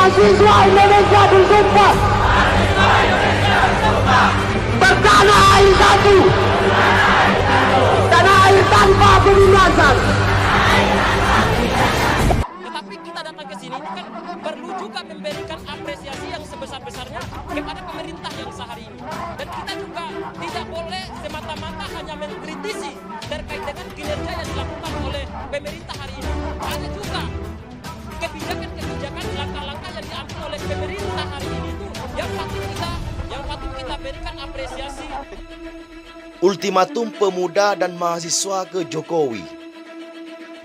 Mahasiswa Indonesia bersumpah bertanah air satu, tanah air tanpa penindasan. Tetapi kita datang ke sini kan perlu juga memberikan apresiasi yang sebesar-besarnya kepada pemerintah yang sehari ini. Dan kita juga tidak boleh semata-mata hanya mengkritisi terkait dengan kinerja yang dilakukan oleh pemerintah hari ini. Ada juga kebijakan-kebijakan, langkah-langkah yang diambil oleh pemerintah hari ini itu yang patut kita berikan apresiasi. Ultimatum pemuda dan mahasiswa ke Jokowi.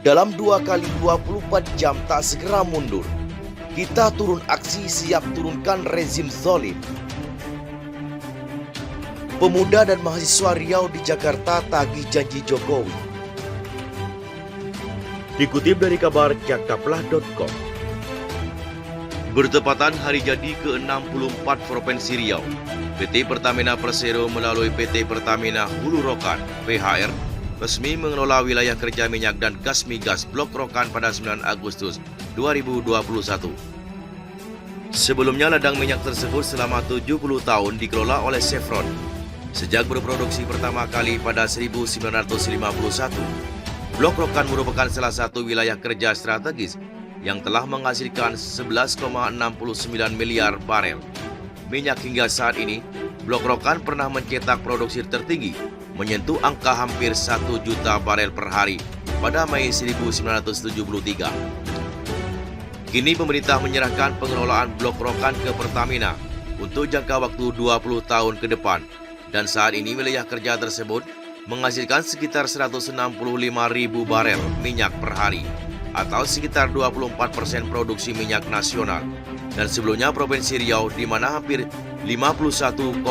Dalam 2 kali 24 jam tak segera mundur, kita turun aksi siap turunkan rezim zalim. Pemuda dan mahasiswa Riau di Jakarta tagih janji Jokowi. Dikutip dari kabar jakaplah.com. Bertepatan hari jadi ke-64 Provinsi Riau, PT Pertamina Persero melalui PT Pertamina Hulu Rokan (PHR) resmi mengelola wilayah kerja minyak dan gas migas Blok Rokan pada 9 Agustus 2021. Sebelumnya ladang minyak tersebut selama 70 tahun dikelola oleh Chevron. Sejak berproduksi pertama kali pada 1951, Blok Rokan merupakan salah satu wilayah kerja strategis yang telah menghasilkan 11,69 miliar barel minyak hingga saat ini. Blok Rokan pernah mencetak produksi tertinggi, menyentuh angka hampir 1 juta barel per hari pada Mei 1973. Kini pemerintah menyerahkan pengelolaan Blok Rokan ke Pertamina untuk jangka waktu 20 tahun ke depan, dan saat ini wilayah kerja tersebut menghasilkan sekitar 165.000 barel minyak per hari, atau sekitar 24% produksi minyak nasional, dan sebelumnya Provinsi Riau di mana hampir 51,5%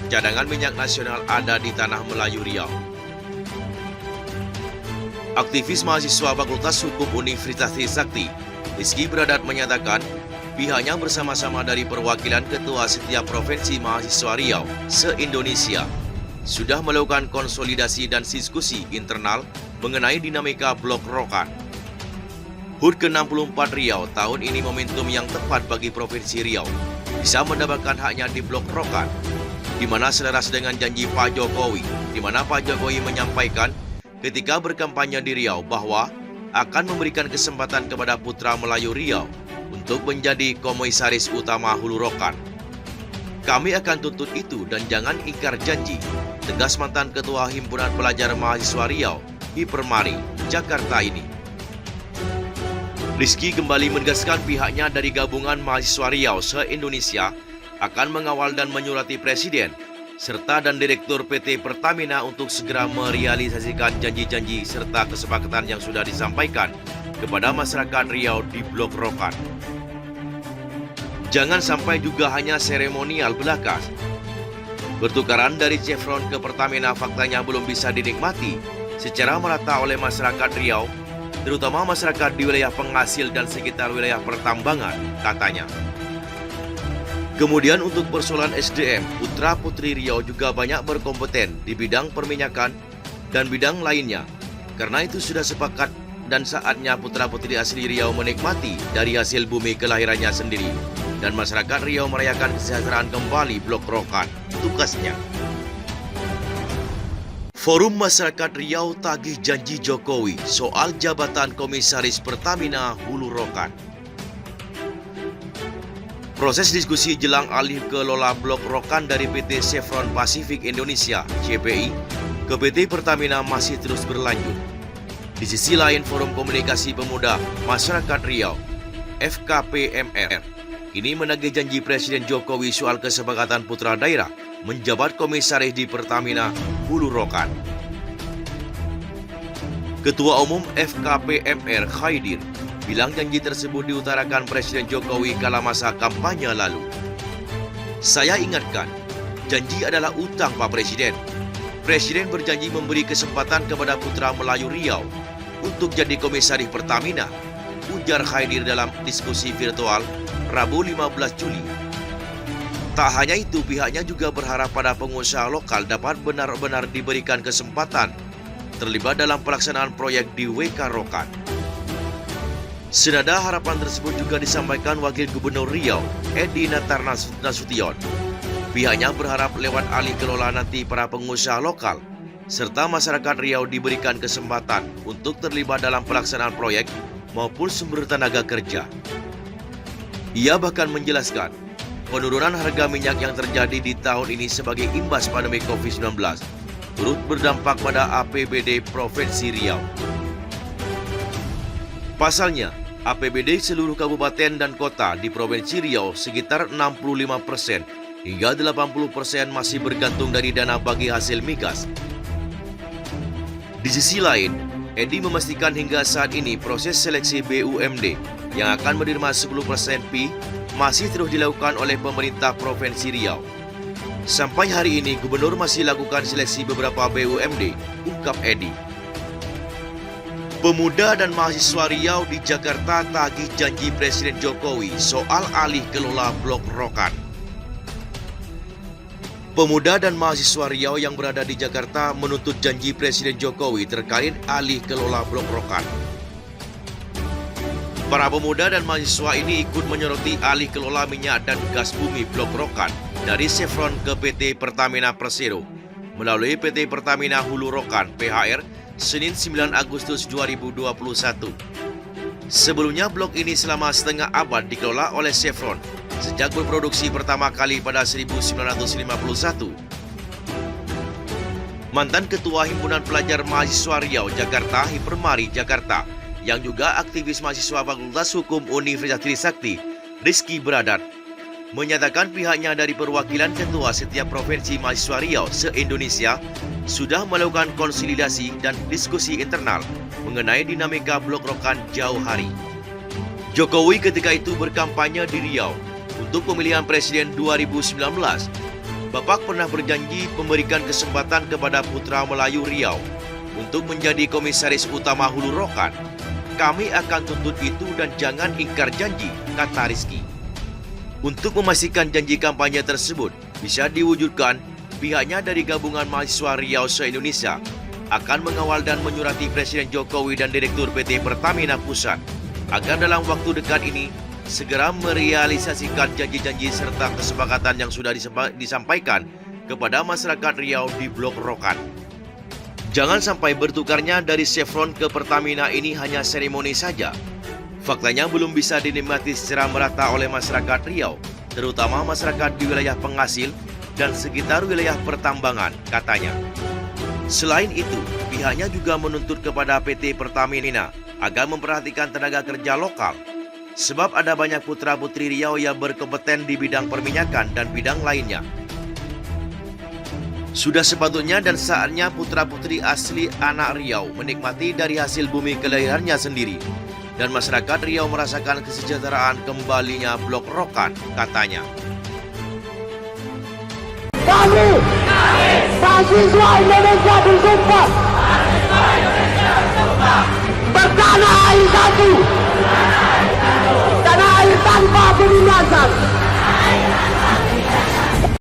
cadangan minyak nasional ada di Tanah Melayu Riau. Aktivis mahasiswa Fakultas Hukum Universitas Trisakti, Rizky Bradat, menyatakan pihaknya bersama-sama dari perwakilan ketua setiap provinsi mahasiswa Riau se-Indonesia sudah melakukan konsolidasi dan diskusi internal mengenai dinamika Blok Rokan. HUT ke-64 Riau tahun ini momentum yang tepat bagi Provinsi Riau bisa mendapatkan haknya di Blok Rokan, di mana selaras dengan janji Pak Jokowi, di mana Pak Jokowi menyampaikan ketika berkampanye di Riau bahwa akan memberikan kesempatan kepada putra Melayu Riau untuk menjadi komisaris utama Hulu Rokan. Kami akan tuntut itu dan jangan ingkar janji, tegas mantan Ketua Himpunan Pelajar Mahasiswa Riau, Hipermari, Jakarta ini. Rizky kembali menegaskan pihaknya dari Gabungan Mahasiswa Riau se-Indonesia akan mengawal dan menyurati Presiden serta dan Direktur PT Pertamina untuk segera merealisasikan janji-janji serta kesepakatan yang sudah disampaikan kepada masyarakat Riau di Blok Rokan. Jangan sampai juga hanya seremonial belaka. Bertukaran dari Chevron ke Pertamina faktanya belum bisa dinikmati secara merata oleh masyarakat Riau, terutama masyarakat di wilayah penghasil dan sekitar wilayah pertambangan, katanya. Kemudian untuk persoalan SDM, putra-putri Riau juga banyak berkompeten di bidang perminyakan dan bidang lainnya. Karena itu sudah sepakat dan saatnya putra-putri asli Riau menikmati dari hasil bumi kelahirannya sendiri. Dan masyarakat Riau merayakan kesejahteraan kembali Blok Rokan, tugasnya. Forum Masyarakat Riau tagih janji Jokowi soal jabatan Komisaris Pertamina Hulu Rokan. Proses diskusi jelang alih kelola Blok Rokan dari PT Chevron Pacific Indonesia (CPI) ke PT Pertamina masih terus berlanjut. Di sisi lain, Forum Komunikasi Pemuda Masyarakat Riau (FKPMR) ini menagih janji Presiden Jokowi soal kesepakatan putra daerah menjabat komisaris di Pertamina Hulu Rokan. Ketua Umum FKPMR Khaidir bilang janji tersebut diutarakan Presiden Jokowi kala masa kampanye lalu. Saya ingatkan, janji adalah utang Pak Presiden. Presiden berjanji memberi kesempatan kepada putra Melayu Riau untuk jadi komisaris Pertamina, ujar Khaidir dalam diskusi virtual Rabu 15 Juli. Tak hanya itu, pihaknya juga berharap pada pengusaha lokal dapat benar-benar diberikan kesempatan terlibat dalam pelaksanaan proyek di WK Rokan. Senada harapan tersebut juga disampaikan Wakil Gubernur Riau, Edi Natar Nasution. Pihaknya berharap lewat alih kelola nanti para pengusaha lokal serta masyarakat Riau diberikan kesempatan untuk terlibat dalam pelaksanaan proyek maupun sumber tenaga kerja. Ia bahkan menjelaskan, penurunan harga minyak yang terjadi di tahun ini sebagai imbas pandemi COVID-19 turut berdampak pada APBD Provinsi Riau. Pasalnya, APBD seluruh kabupaten dan kota di Provinsi Riau sekitar 65% hingga 80% masih bergantung dari dana bagi hasil migas. Di sisi lain, Edi memastikan hingga saat ini proses seleksi BUMD yang akan menerima 10% PI masih terus dilakukan oleh pemerintah Provinsi Riau. Sampai hari ini, Gubernur masih lakukan seleksi beberapa BUMD, ungkap Edi. Pemuda dan mahasiswa Riau di Jakarta tagih janji Presiden Jokowi soal alih kelola Blok Rokan. Pemuda dan mahasiswa Riau yang berada di Jakarta menuntut janji Presiden Jokowi terkait alih kelola Blok Rokan. Para pemuda dan mahasiswa ini ikut menyoroti alih kelola minyak dan gas bumi Blok Rokan dari Chevron ke PT Pertamina Persero melalui PT Pertamina Hulu Rokan (PHR) Senin 9 Agustus 2021. Sebelumnya blok ini selama setengah abad dikelola oleh Chevron sejak berproduksi pertama kali pada 1951. Mantan Ketua Himpunan Pelajar Mahasiswa Riau Jakarta Hipermari Jakarta yang juga aktivis mahasiswa Fakultas Hukum Universitas Trisakti, Rizky Beradat, menyatakan pihaknya dari perwakilan ketua setiap provinsi mahasiswa Riau se-Indonesia sudah melakukan konsolidasi dan diskusi internal mengenai dinamika Blok Rokan jauh hari. Jokowi ketika itu berkampanye di Riau untuk pemilihan presiden 2019. Bapak pernah berjanji memberikan kesempatan kepada putra Melayu Riau untuk menjadi komisaris utama Hulu Rokan. Kami akan tuntut itu dan jangan ingkar janji, kata Rizky. Untuk memastikan janji kampanye tersebut bisa diwujudkan, pihaknya dari Gabungan Mahasiswa Riau se-Indonesia akan mengawal dan menyurati Presiden Jokowi dan Direktur PT Pertamina Pusat agar dalam waktu dekat ini segera merealisasikan janji-janji serta kesepakatan yang sudah disampaikan kepada masyarakat Riau di Blok Rokan. Jangan sampai bertukarnya dari Chevron ke Pertamina ini hanya seremoni saja. Faktanya belum bisa dinikmati secara merata oleh masyarakat Riau, terutama masyarakat di wilayah penghasil dan sekitar wilayah pertambangan, katanya. Selain itu, pihaknya juga menuntut kepada PT Pertamina agar memperhatikan tenaga kerja lokal, sebab ada banyak putra-putri Riau yang berkompeten di bidang perminyakan dan bidang lainnya. Sudah sepatutnya dan saatnya putra-putri asli anak Riau menikmati dari hasil bumi kelahirannya sendiri, dan masyarakat Riau merasakan kesejahteraan kembalinya Blok Rokan, katanya. Kami, mahasiswa Indonesia bersumpah